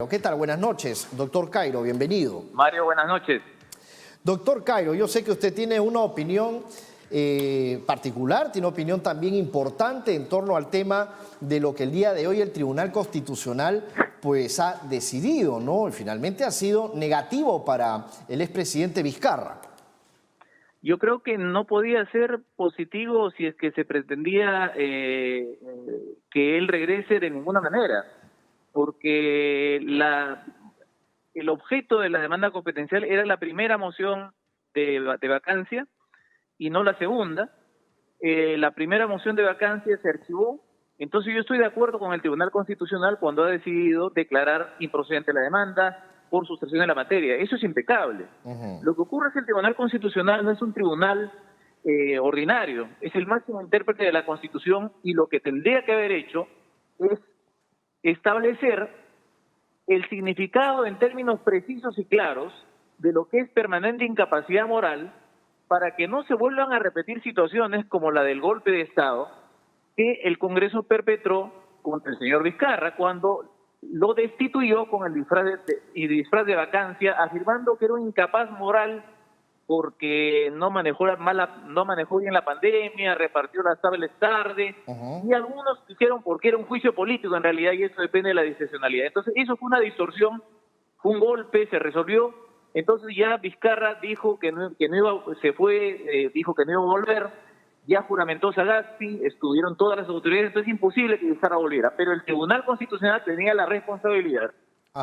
¿Qué tal? Buenas noches, doctor Cairo, bienvenido. Mario, buenas noches. Doctor Cairo, yo sé que usted tiene una opinión particular, tiene una opinión también importante en torno al tema de lo que el día de hoy el Tribunal Constitucional pues ha decidido, ¿no? Y finalmente ha sido negativo para el expresidente Vizcarra. Yo creo que no podía ser positivo si es que se pretendía que él regrese de ninguna manera, porque el objeto de la demanda competencial era la primera moción de vacancia y no la segunda. La primera moción de vacancia se archivó, entonces yo estoy de acuerdo con el Tribunal Constitucional cuando ha decidido declarar improcedente la demanda por sustracción de la materia. Eso es impecable. Lo que ocurre es que el Tribunal Constitucional no es un tribunal ordinario, es el máximo intérprete de la Constitución y lo que tendría que haber hecho es establecer el significado en términos precisos y claros de lo que es permanente incapacidad moral para que no se vuelvan a repetir situaciones como la del golpe de Estado que el Congreso perpetró contra el señor Vizcarra cuando lo destituyó con el disfraz de vacancia, afirmando que era un incapaz moral porque no manejó bien la pandemia, repartió las tablets tarde, y algunos dijeron porque era un juicio político en realidad, y eso depende de la discrecionalidad. Entonces eso fue una distorsión, fue un golpe, se resolvió. Entonces ya Vizcarra dijo que no iba, dijo que no iba a volver, ya juramentó Sagasti, estuvieron todas las autoridades, entonces es imposible que Vizcarra volviera. Pero el Tribunal Constitucional tenía la responsabilidad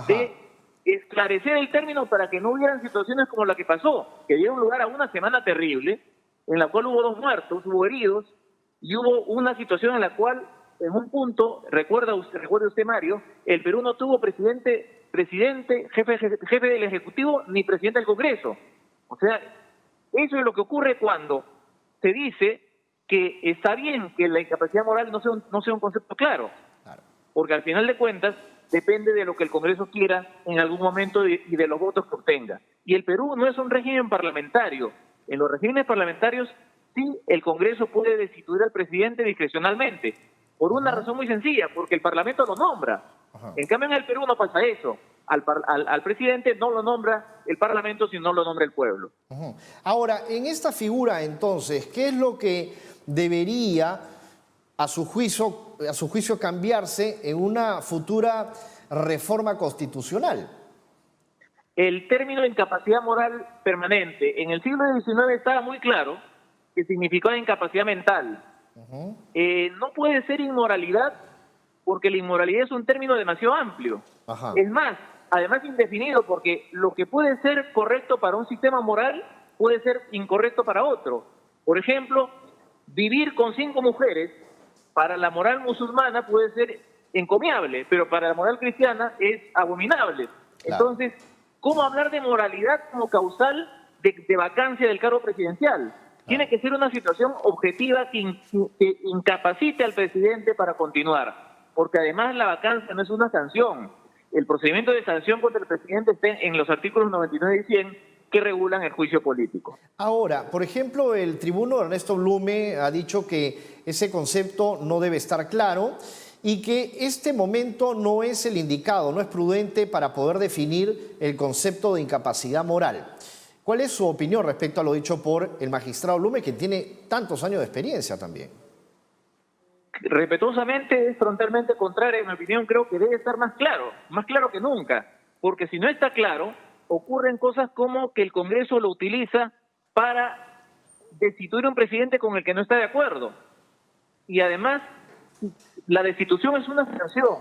de esclarecer el término para que no hubieran situaciones como la que pasó, que dieron lugar a una semana terrible, en la cual hubo 2 muertos, hubo heridos, y hubo una situación en la cual, en un punto, recuerde usted Mario, el Perú no tuvo presidente, jefe del Ejecutivo, ni presidente del Congreso. O sea, eso es lo que ocurre cuando se dice que está bien que la incapacidad moral no sea un concepto claro, porque al final de cuentas depende de lo que el Congreso quiera en algún momento y de los votos que obtenga. Y el Perú no es un régimen parlamentario. En los regímenes parlamentarios sí el Congreso puede destituir al presidente discrecionalmente, por una razón muy sencilla, porque el Parlamento lo nombra. En cambio en el Perú no pasa eso. Al presidente no lo nombra el Parlamento, sino lo nombra el pueblo. Ahora, en esta figura entonces, ¿qué es lo que debería a su juicio cambiarse en una futura reforma constitucional? El término de incapacidad moral permanente en el siglo XIX estaba muy claro que significaba incapacidad mental. No puede ser inmoralidad porque la inmoralidad es un término demasiado amplio. Es más, además indefinido, porque lo que puede ser correcto para un sistema moral puede ser incorrecto para otro. Por ejemplo, vivir con 5 mujeres para la moral musulmana puede ser encomiable, pero para la moral cristiana es abominable. Entonces, ¿cómo hablar de moralidad como causal de vacancia del cargo presidencial? Tiene que ser una situación objetiva que incapacite al presidente para continuar, porque además la vacancia no es una sanción. El procedimiento de sanción contra el presidente está en los artículos 99 y 100 que regulan el juicio político. Ahora, por ejemplo, el tribuno Ernesto Blume ha dicho que ese concepto no debe estar claro y que este momento no es el indicado, no es prudente para poder definir el concepto de incapacidad moral. ¿Cuál es su opinión respecto a lo dicho por el magistrado Blume, que tiene tantos años de experiencia también? Respetuosamente, es frontalmente contraria. En mi opinión, creo que debe estar más claro que nunca, porque si no está claro, ocurren cosas como que el Congreso lo utiliza para destituir a un presidente con el que no está de acuerdo. Y además, la destitución es una sanción.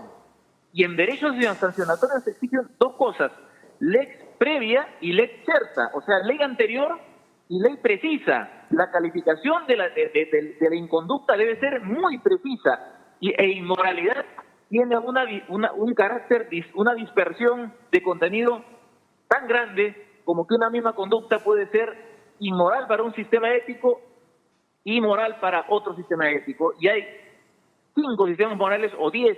Y en derechos sancionatorios se exigen 2 cosas: lex previa y lex certa, o sea, ley anterior y ley precisa. La calificación de la inconducta debe ser muy precisa, e inmoralidad tiene un carácter, una dispersión de contenido tan grande como que una misma conducta puede ser inmoral para un sistema ético y moral para otro sistema ético. Y hay 5 sistemas morales o 10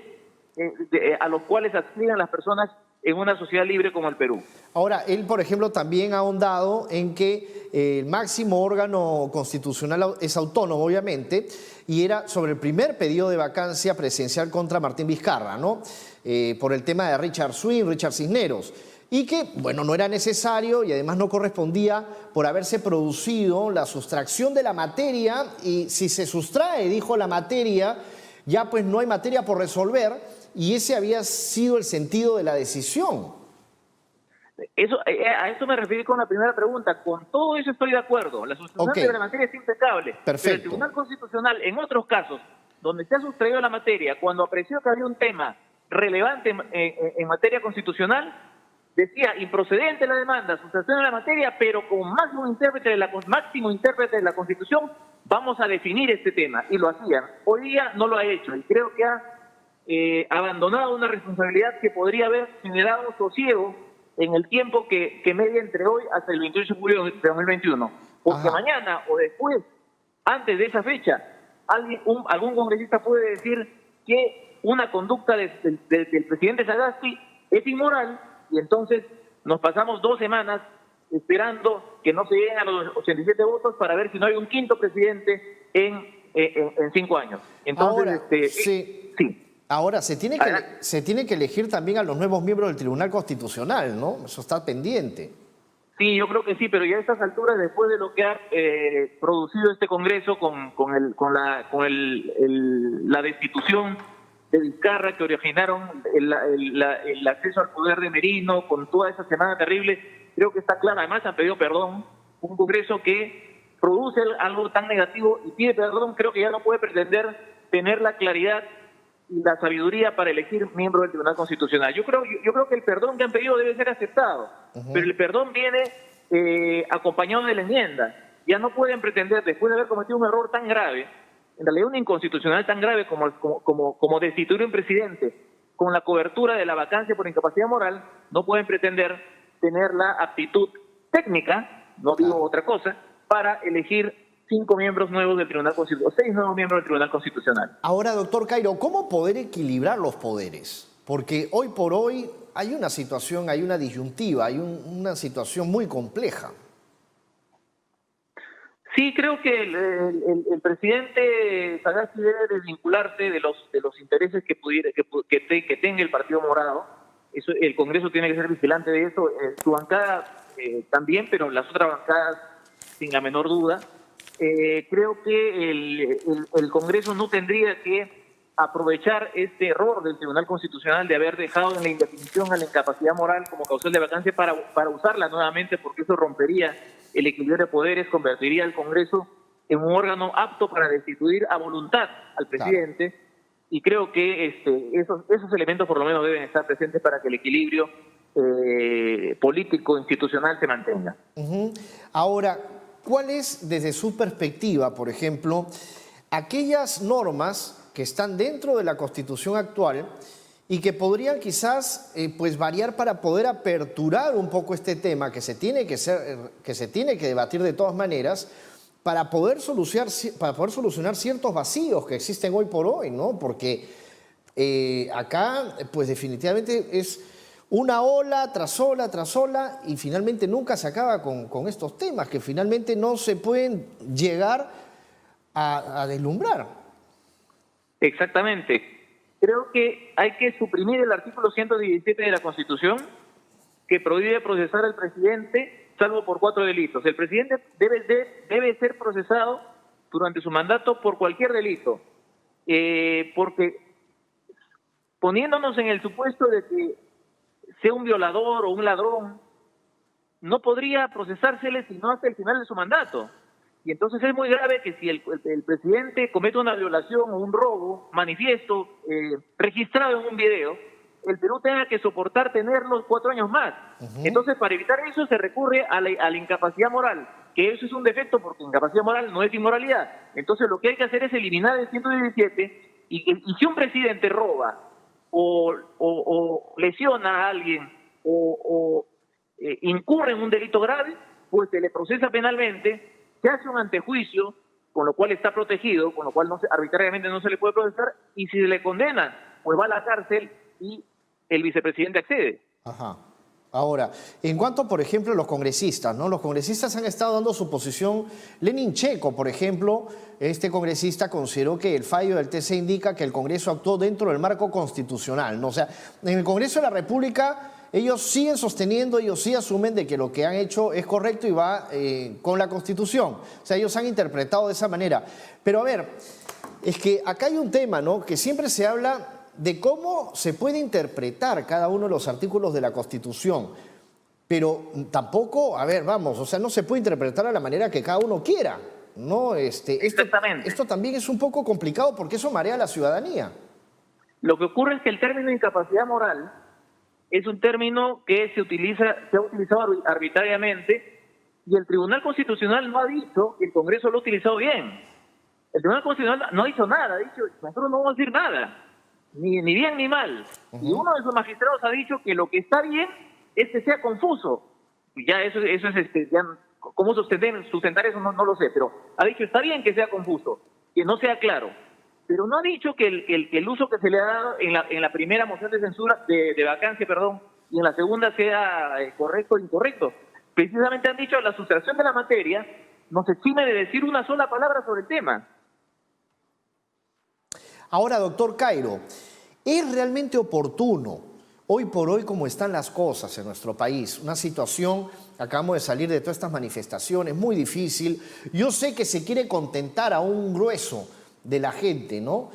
a los cuales aspiran las personas en una sociedad libre como el Perú. Ahora, él, por ejemplo, también ha ahondado en que el máximo órgano constitucional es autónomo, obviamente, y era sobre el primer pedido de vacancia presidencial contra Martín Vizcarra, ¿no? Por el tema de Richard Swing, Richard Cisneros, y que, bueno, no era necesario y además no correspondía por haberse producido la sustracción de la materia, y si se sustrae, dijo, la materia, ya pues no hay materia por resolver, y ese había sido el sentido de la decisión. A eso me referí con la primera pregunta. Con todo eso estoy de acuerdo. La sustracción de la materia es impecable. Perfecto. Pero el Tribunal Constitucional, en otros casos, donde se ha sustraído la materia, cuando apreció que había un tema relevante en materia constitucional, decía improcedente la demanda, sustracción de la materia, pero como máximo intérprete de la Constitución, vamos a definir este tema. Y lo hacían. Hoy día no lo ha hecho y creo que ha abandonado una responsabilidad que podría haber generado sosiego en el tiempo que media entre hoy hasta el 28 de julio de 2021. Porque mañana o después, antes de esa fecha, algún congresista puede decir que una conducta del presidente Sagasti es inmoral, y entonces nos pasamos 2 semanas esperando que no se lleguen a los 87 votos para ver si no hay un quinto presidente en 5 años. Entonces, ahora, sí. Ahora, se tiene que elegir también a los nuevos miembros del Tribunal Constitucional, ¿no? Eso está pendiente. Sí, yo creo que sí, pero ya a estas alturas, después de lo que ha producido este Congreso con la destitución de Vizcarra, que originaron el acceso al poder de Merino, con toda esa semana terrible, creo que está claro. Además han pedido perdón. Un Congreso que produce algo tan negativo y pide perdón, creo que ya no puede pretender tener la claridad y la sabiduría para elegir miembros del Tribunal Constitucional. Yo creo que el perdón que han pedido debe ser aceptado, pero el perdón viene acompañado de la enmienda. Ya no pueden pretender, después de haber cometido un error tan grave, en realidad una inconstitucional tan grave como destituir a un presidente con la cobertura de la vacancia por incapacidad moral, no pueden pretender tener la aptitud técnica, no digo otra cosa, para elegir 5 miembros nuevos del Tribunal Constitucional, 6 nuevos miembros del Tribunal Constitucional. Ahora, doctor Cairo, ¿cómo poder equilibrar los poderes? Porque hoy por hoy hay una situación, hay una disyuntiva, hay una situación muy compleja. Sí, creo que el presidente Sagasti debe desvincularse de los intereses que tenga el Partido Morado. Eso, el Congreso tiene que ser vigilante de eso, su bancada también, pero las otras bancadas sin la menor duda. Creo que el Congreso no tendría que aprovechar este error del Tribunal Constitucional de haber dejado en la indefinición a la incapacidad moral como causal de vacancia para usarla nuevamente, porque eso rompería el equilibrio de poderes, convertiría al Congreso en un órgano apto para destituir a voluntad al presidente. Claro. Y creo que esos elementos por lo menos deben estar presentes para que el equilibrio político institucional se mantenga. Ahora, ¿cuál es, desde su perspectiva, por ejemplo, aquellas normas que están dentro de la Constitución actual y que podrían quizás pues variar para poder aperturar un poco este tema que se tiene que debatir de todas maneras para poder solucionar ciertos vacíos que existen hoy por hoy, ¿no? Porque acá pues definitivamente es una ola tras ola tras ola y finalmente nunca se acaba con estos temas que finalmente no se pueden llegar a deslumbrar. Exactamente. Creo que hay que suprimir el artículo 117 de la Constitución, que prohíbe procesar al presidente salvo por 4 delitos. El presidente debe ser procesado durante su mandato por cualquier delito, porque poniéndonos en el supuesto de que sea un violador o un ladrón, no podría procesársele sino hasta el final de su mandato. Y entonces es muy grave que si el presidente comete una violación o un robo manifiesto, registrado en un video, el Perú tenga que soportar tenerlo 4 años más. Entonces, para evitar eso, se recurre a la incapacidad moral, que eso es un defecto porque incapacidad moral no es inmoralidad. Entonces, lo que hay que hacer es eliminar el 117 y si un presidente roba o lesiona a alguien o incurre en un delito grave, pues se le procesa penalmente, se hace un antejuicio, con lo cual está protegido, con lo cual arbitrariamente no se le puede procesar, y si se le condena, pues va a la cárcel y el vicepresidente accede. Ajá. Ahora, en cuanto, por ejemplo, a los congresistas, ¿no? Los congresistas han estado dando su posición. Lenin Checo, por ejemplo, este congresista consideró que el fallo del TC indica que el Congreso actuó dentro del marco constitucional, ¿no? O sea, en el Congreso de la República ellos siguen sosteniendo, ellos sí asumen de que lo que han hecho es correcto y va con la Constitución. O sea, ellos han interpretado de esa manera. Pero a ver, es que acá hay un tema, ¿no? Que siempre se habla de cómo se puede interpretar cada uno de los artículos de la Constitución, pero tampoco, a ver, vamos, o sea, no se puede interpretar a la manera que cada uno quiera, ¿no? Exactamente. Esto también es un poco complicado porque eso marea a la ciudadanía. Lo que ocurre es que el término incapacidad moral es un término que se ha utilizado arbitrariamente, y el Tribunal Constitucional no ha dicho que el Congreso lo ha utilizado bien. El Tribunal Constitucional no ha dicho nada, ha dicho, nosotros no vamos a decir nada, ni bien ni mal. Y uno de sus magistrados ha dicho que lo que está bien es que sea confuso. Ya eso es ya, cómo sustentar eso no lo sé, pero ha dicho está bien que sea confuso, que no sea claro. Pero no ha dicho que el uso que se le ha dado en la primera moción de censura, de vacancia, perdón, y en la segunda sea correcto o incorrecto. Precisamente han dicho la sustracción de la materia nos exime de decir una sola palabra sobre el tema. Ahora, doctor Cairo, ¿es realmente oportuno, hoy por hoy como están las cosas en nuestro país, una situación, acabamos de salir de todas estas manifestaciones, muy difícil? Yo sé que se quiere contentar a un grueso de la gente, ¿no?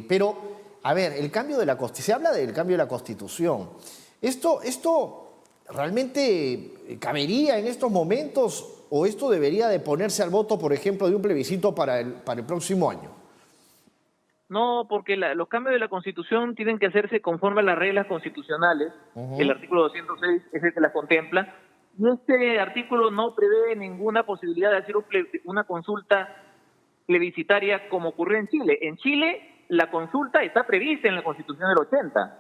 Pero, a ver, el cambio de la Constitución, se habla del cambio de la Constitución. ¿Esto realmente cabería en estos momentos o esto debería de ponerse al voto, por ejemplo, de un plebiscito para el próximo año? No, porque los cambios de la Constitución tienen que hacerse conforme a las reglas constitucionales. El artículo 206 es el que las contempla. Y este artículo no prevé ninguna posibilidad de hacer una consulta plebiscitaria como ocurrió en Chile. En Chile la consulta está prevista en la Constitución del 80.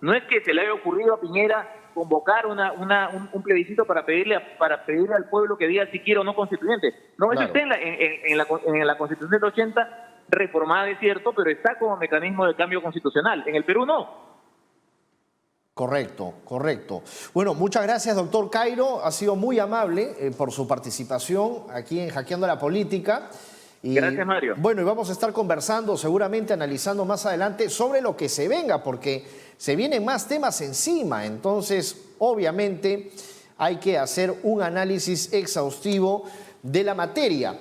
No es que se le haya ocurrido a Piñera convocar un plebiscito para pedirle al pueblo que diga si quiere o no constituyente. No, Claro. eso está en la Constitución del 80, reformada, es cierto, pero está como mecanismo de cambio constitucional. En el Perú no. Correcto, correcto. Bueno, muchas gracias, doctor Cairo. Ha sido muy amable por su participación aquí en Hackeando la Política. Y, Gracias, Mario. bueno, y vamos a estar conversando, seguramente analizando más adelante sobre lo que se venga, porque se vienen más temas encima. Entonces, obviamente, hay que hacer un análisis exhaustivo de la materia.